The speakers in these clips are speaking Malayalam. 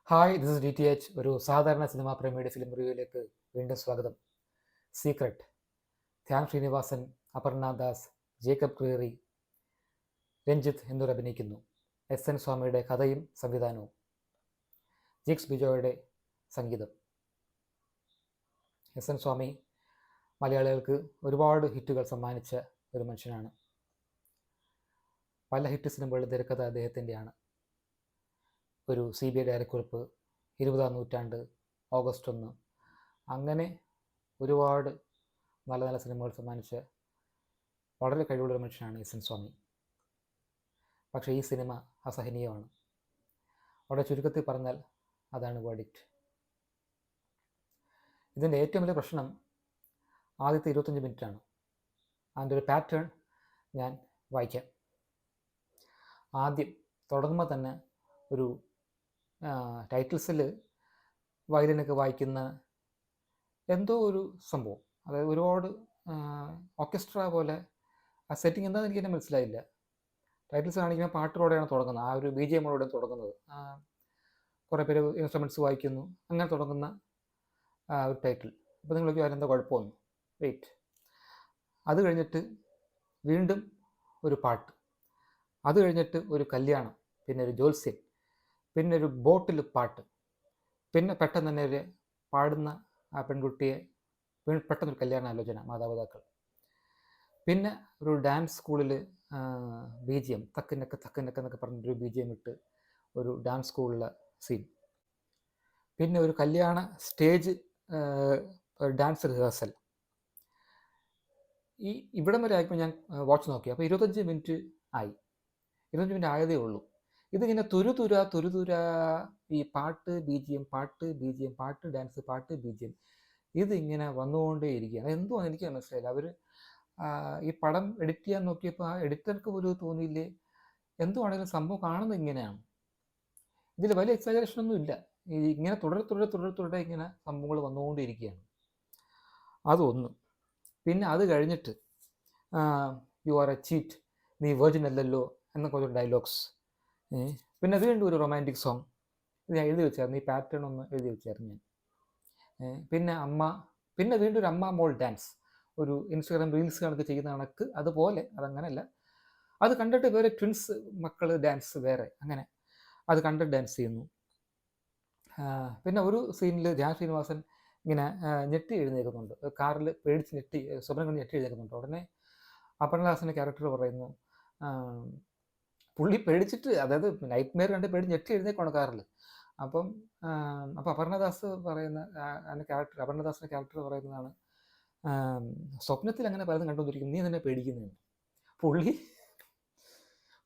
Hi, this is D T H. ഒരു സാധാരണ സിനിമാ പ്രേമിയുടെ ഫിലിം റിവ്യൂയിലേക്ക് വീണ്ടും സ്വാഗതം. സീക്രട്ട്, ധ്യാൻ ശ്രീനിവാസൻ, അപർണ ദാസ്, ജേക്കബ് ക്രീറി, രഞ്ജിത്ത് എന്നിവർ അഭിനയിക്കുന്നു. എസ്.എൻ. സ്വാമിയുടെ കഥയും സംവിധാനവും, ജിക്സ് ബിജോയുടെ സംഗീതം. എസ്.എൻ. സ്വാമി മലയാളികൾക്ക് ഒരുപാട് ഹിറ്റുകൾ സമ്മാനിച്ച ഒരു മനുഷ്യനാണ്. പല ഹിറ്റ് സിനിമകളുടെ തിരക്കഥ അദ്ദേഹത്തിൻ്റെയാണ്. ഒരു CBI ഡയറിക്കുറിപ്പ്, 20-ാം നൂറ്റാണ്ട്, ഓഗസ്റ്റ് 1, അങ്ങനെ ഒരുപാട് നല്ല നല്ല സിനിമകൾ സമ്മാനിച്ച വളരെ കഴിവുള്ള മനുഷ്യനാണ് എസ്.എൻ. സ്വാമി. പക്ഷേ ഈ സിനിമ അസഹനീയമാണ്. വളരെ ചുരുക്കത്തിൽ പറഞ്ഞാൽ അതാണ് വേർഡിക്റ്റ്. ഇതിൻ്റെ ഏറ്റവും വലിയ പ്രശ്നം ആദ്യത്തെ 25 മിനിറ്റാണ്. അതിൻ്റെ ഒരു പാറ്റേൺ ഞാൻ വായിക്കാം. ആദ്യം തുടങ്ങുമ്പോൾ തന്നെ ഒരു ടൈറ്റിൽസിൽ വയലിനൊക്കെ വായിക്കുന്ന എന്തോ ഒരു സംഭവം, അതായത് ഒരുപാട് ഓർക്കസ്ട്ര പോലെ. ആ സെറ്റിംഗ് എന്താണെന്ന് എനിക്ക് തന്നെ മനസ്സിലായില്ല. ടൈറ്റിൽസ് കാണിക്കുന്ന പാട്ടിലൂടെയാണ് തുടങ്ങുന്നത്, ആ ഒരു BGM തുടങ്ങുന്നത്. കുറേ പേര് ഇൻസ്ട്രുമെൻറ്റ്സ് വായിക്കുന്നു, അങ്ങനെ തുടങ്ങുന്ന ഒരു ടൈറ്റിൽ. അപ്പോൾ നിങ്ങൾക്ക് അതിലെന്താ കുഴപ്പമൊന്നും വെയിറ്റ്. അത് കഴിഞ്ഞിട്ട് വീണ്ടും ഒരു പാട്ട്, അത് കഴിഞ്ഞിട്ട് ഒരു കല്യാണം, പിന്നെ ഒരു ജ്യോത്സ്യൻ, പിന്നെ ഒരു ബോട്ടിൽ പാട്ട്, പിന്നെ പെട്ടെന്ന് തന്നെ ഒരു പാടുന്ന ആ പെൺകുട്ടിയെ പെട്ടെന്നൊരു കല്യാണ ആലോചന, മാതാപിതാക്കൾ, പിന്നെ ഒരു ഡാൻസ് സ്കൂളിൽ BGM തക്കിനൊക്കെ എന്നൊക്കെ പറഞ്ഞൊരു BGM ഇട്ട് ഒരു ഡാൻസ് സ്കൂളിലെ സീൻ, പിന്നെ ഒരു കല്യാണ സ്റ്റേജ് ഡാൻസ് റിഹേഴ്സൽ. ഇവിടം വരെ ആയപ്പോൾ ഞാൻ വാച്ച് നോക്കി. അപ്പോൾ 25 മിനിറ്റ് ആയി. 25 മിനിറ്റ് ആയതേ ഉള്ളൂ. ഇതിങ്ങനെ തുരുതുര ഈ പാട്ട് BGM, പാട്ട് BGM, പാട്ട് ഡാൻസ്, പാട്ട് BGM, ഇതിങ്ങനെ വന്നുകൊണ്ടേ ഇരിക്കുകയാണ്. എന്തോ എനിക്ക് മനസ്സിലായില്ല. അവർ ഈ പടം എഡിറ്റ് ചെയ്യാൻ നോക്കിയപ്പോൾ ആ എഡിറ്റർക്ക് പോലും തോന്നിയില്ലേ എന്തോ ആണെങ്കിലും സംഭവം കാണുന്നത് ഇങ്ങനെയാണ്. ഇതിൽ വലിയ എക്സാജറേഷനൊന്നും ഇല്ല. ഇങ്ങനെ തുടരെ ഇങ്ങനെ സംഭവങ്ങൾ വന്നുകൊണ്ടിരിക്കുകയാണ്. അതൊന്ന്. പിന്നെ അത് കഴിഞ്ഞിട്ട് യു ആർ എ ചീറ്റ്, നീ വെർജിൻ അല്ലല്ലോ എന്നൊക്കെ ഒരു ഡയലോഗ്സ്. പിന്നെ അത് വീണ്ടും ഒരു റൊമാൻറ്റിക് സോങ്. ഇത് ഞാൻ എഴുതി വെച്ചായിരുന്നു, ഈ പാറ്റേൺ ഒന്ന് എഴുതി വെച്ചായിരുന്നു ഞാൻ. പിന്നെ പിന്നെ വീണ്ടും ഒരു അമ്മ മോൾ ഡാൻസ്, ഒരു ഇൻസ്റ്റാഗ്രാം റീൽസ് കണക്ക് ചെയ്യുന്ന കണക്ക്, അതുപോലെ അതങ്ങനെയല്ല, അത് കണ്ടിട്ട് വേറെ ട്വിൻസ് മക്കൾ ഡാൻസ് വേറെ, അങ്ങനെ അത് കണ്ടിട്ട് ഡാൻസ് ചെയ്യുന്നു. പിന്നെ ഒരു സീനിൽ ധ്യാൻ ശ്രീനിവാസൻ ഇങ്ങനെ ഞെട്ടി എഴുന്നേൽക്കുന്നുണ്ട്, കാറിൽ പേടിച്ച് ഞെട്ടി, സ്വപ്നം കൊണ്ട് ഞെട്ടി എഴുന്നേൽക്കുന്നുണ്ട്. ഉടനെ അപർണദാസിൻ്റെ ക്യാരക്ടർ പറയുന്നു, പുള്ളി പേടിച്ചിട്ട്, അതായത് നൈറ്റ് മെയർ കണ്ട് പേടി ഞെട്ടി എഴുന്നേക്കാണ് കാറിൽ. അപ്പോൾ അപർണദാസ് പറയുന്ന അപർണദാസിൻ്റെ ക്യാരക്ടർ പറയുന്നതാണ്, സ്വപ്നത്തിൽ അങ്ങനെ പലതും കണ്ടുകൊണ്ടിരിക്കും, നീ തന്നെ പേടിക്കുന്നതെന്ന്.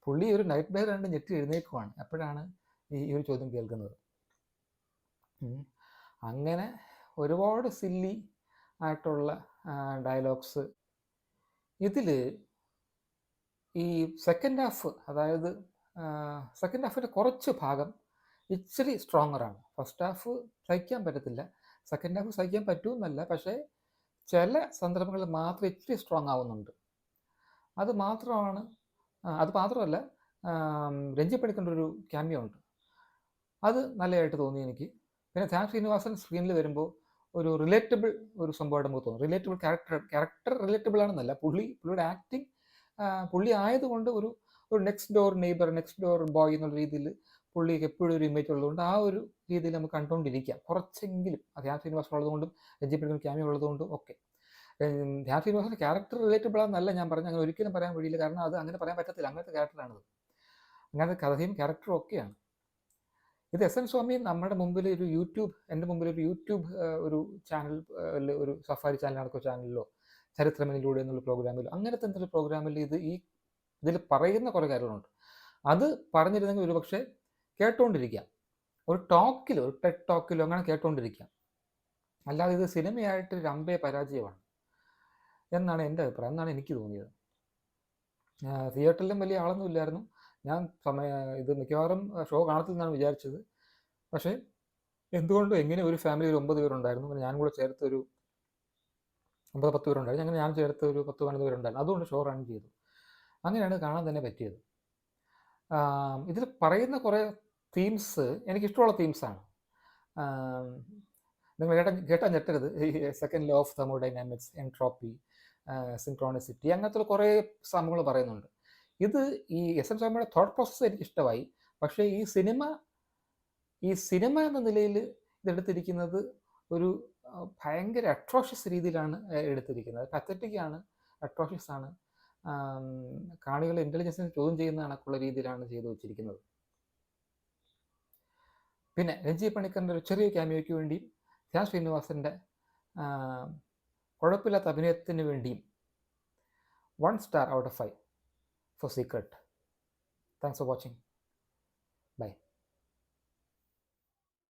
പുള്ളി ഒരു നൈറ്റ് മെയർ കണ്ട് ഞെട്ടി എഴുന്നേക്കുവാണ്. അപ്പോഴാണ് ഈ ഒരു ചോദ്യം കേൾക്കുന്നത്. അങ്ങനെ ഒരുപാട് സില്ലി ആയിട്ടുള്ള ഡയലോഗ്സ്. ഇതിൽ ഈ സെക്കൻഡ് ഹാഫ്, അതായത് സെക്കൻഡ് ഹാഫിൻ്റെ കുറച്ച് ഭാഗം ഇച്ചിരി സ്ട്രോങ്ങറാണ്. ഫസ്റ്റ് ഹാഫ് സഹിക്കാൻ പറ്റത്തില്ല, സെക്കൻഡ് ഹാഫ് സഹിക്കാൻ പറ്റുമെന്നല്ല, പക്ഷേ ചില സന്ദർഭങ്ങളിൽ മാത്രം ഇച്ചിരി സ്ട്രോങ് ആവുന്നുണ്ട്. അത് മാത്രമല്ല, രഞ്ജിത്ത് പണിക്കറിൻ്റെ ഒരു ക്യാമിയോ ഉണ്ട്, അത് നല്ലതായിട്ട് തോന്നി എനിക്ക്. പിന്നെ ധ്യാൻ ശ്രീനിവാസൻ സ്ക്രീനിൽ വരുമ്പോൾ ഒരു റിലേറ്റബിൾ ഒരു സംഭവമായിട്ട് നമുക്ക് തോന്നും. റിലേറ്റബിൾ ക്യാരക്ടർ റിലേറ്റബിൾ ആണെന്നല്ല, പുള്ളിയുടെ ആക്ടിങ്, പുള്ളി ആയതുകൊണ്ട് ഒരു next door neighbour, next door boy എന്നുള്ള രീതിയിൽ പുള്ളിക്ക് എപ്പോഴും ഒരു ഇമേജ് ഉള്ളതുകൊണ്ട് ആ ഒരു രീതിയിൽ നമുക്ക് കണ്ടുകൊണ്ടിരിക്കാം കുറച്ചെങ്കിലും. ധ്യാൻ ശ്രീനിവാസൻ ഉള്ളതുകൊണ്ടും രഞ്ജിത്ത് പണിക്കർ ക്യാമിയോ ഉള്ളതുകൊണ്ടും ഒക്കെ. ധ്യാൻ ശ്രീനിവാസൻ്റെ ക്യാരക്ടർ റിലേറ്റബിൾ ആണെന്നല്ല ഞാൻ പറഞ്ഞു, അങ്ങനെ ഒരിക്കലും പറയാൻ വഴിയില്ല, കാരണം അത് അങ്ങനെ പറയാൻ പറ്റത്തില്ല, അങ്ങനത്തെ ക്യാരക്ടറാണത്, അങ്ങനത്തെ കഥയും ക്യാരക്ടറും ഒക്കെയാണ്. ഇത് എസ്.എൻ. സ്വാമി എൻ്റെ മുമ്പിൽ ഒരു യൂട്യൂബ് ഒരു ചാനൽ, ഒരു സഫാരി ചാനൽ നടക്കുന്ന ചാനലിലോ ചരിത്രമനിലൂടെ എന്നുള്ള പ്രോഗ്രാമിലോ അങ്ങനത്തെ എന്തെങ്കിലും പ്രോഗ്രാമിൽ ഇതിൽ പറയുന്ന കുറേ കാര്യങ്ങളുണ്ട്. അത് പറഞ്ഞിരുന്നെങ്കിൽ ഒരു പക്ഷേ കേട്ടുകൊണ്ടിരിക്കാം, ഒരു ടെഡ് ടോക്കിലോ അങ്ങനെ കേട്ടുകൊണ്ടിരിക്കാം. അല്ലാതെ ഇത് സിനിമയായിട്ട് രമ്പേ പരാജയമാണ് എന്നാണ് എൻ്റെ അഭിപ്രായം, എന്നാണ് എനിക്ക് തോന്നിയത്. തിയേറ്ററിലും വലിയ ആളൊന്നും ഇല്ലായിരുന്നു. ഞാൻ ഇത് മിക്കവാറും ഷോ കാണത്തില്ലെന്നാണ് വിചാരിച്ചത്. പക്ഷേ എന്തുകൊണ്ടും എങ്ങനെ ഒരു ഫാമിലി ഒരു 9 പേരുണ്ടായിരുന്നു, പിന്നെ ഞാൻ കൂടെ ചേർത്ത് ഒരു 9-10 പേരുണ്ടായിരുന്നു, അങ്ങനെ ഞാൻ ചേർത്ത് ഒരു 10-12 പേരുണ്ടായിരുന്നു. അതുകൊണ്ട് ഷോ റൺ ചെയ്തു. അങ്ങനെയാണ് കാണാൻ തന്നെ പറ്റിയത്. ഇതിൽ പറയുന്ന കുറേ തീംസ് എനിക്കിഷ്ടമുള്ള തീംസാണ്. നിങ്ങൾ കേട്ടാൽ ഞെട്ടരുത്. ഈ second law of thermodynamics, entropy, synchronicity, അങ്ങനത്തെ കുറേ സംഭവങ്ങൾ പറയുന്നുണ്ട്. ഇത് ഈ എസ് എൻ സ്വാമിയുടെ തോട്ട് പ്രോസസ്സ് എനിക്ക് ഇഷ്ടമായി. പക്ഷേ ഈ സിനിമ എന്ന നിലയിൽ ഇതെടുത്തിരിക്കുന്നത് ഒരു ഭയങ്കര അട്രോഷ്യസ് രീതിയിലാണ് എടുത്തിരിക്കുന്നത്. പത്തറ്റിക്കാണ്, അട്രോഷ്യസ് ആണ്, കാണികളുടെ ഇൻ്റലിജൻസിനെ ചോദ്യം ചെയ്യുന്ന കണക്കുള്ള രീതിയിലാണ് ചെയ്തു വച്ചിരിക്കുന്നത്. പിന്നെ രഞ്ജി പണിക്കറിൻ്റെ ഒരു ചെറിയ ക്യാമിയോയ്ക്ക് വേണ്ടിയും ധ്യാൻ ശ്രീനിവാസൻ്റെ കുഴപ്പമില്ലാത്ത അഭിനയത്തിന് വേണ്ടിയും 1 star out of 5 for Secret. Thanks for watching.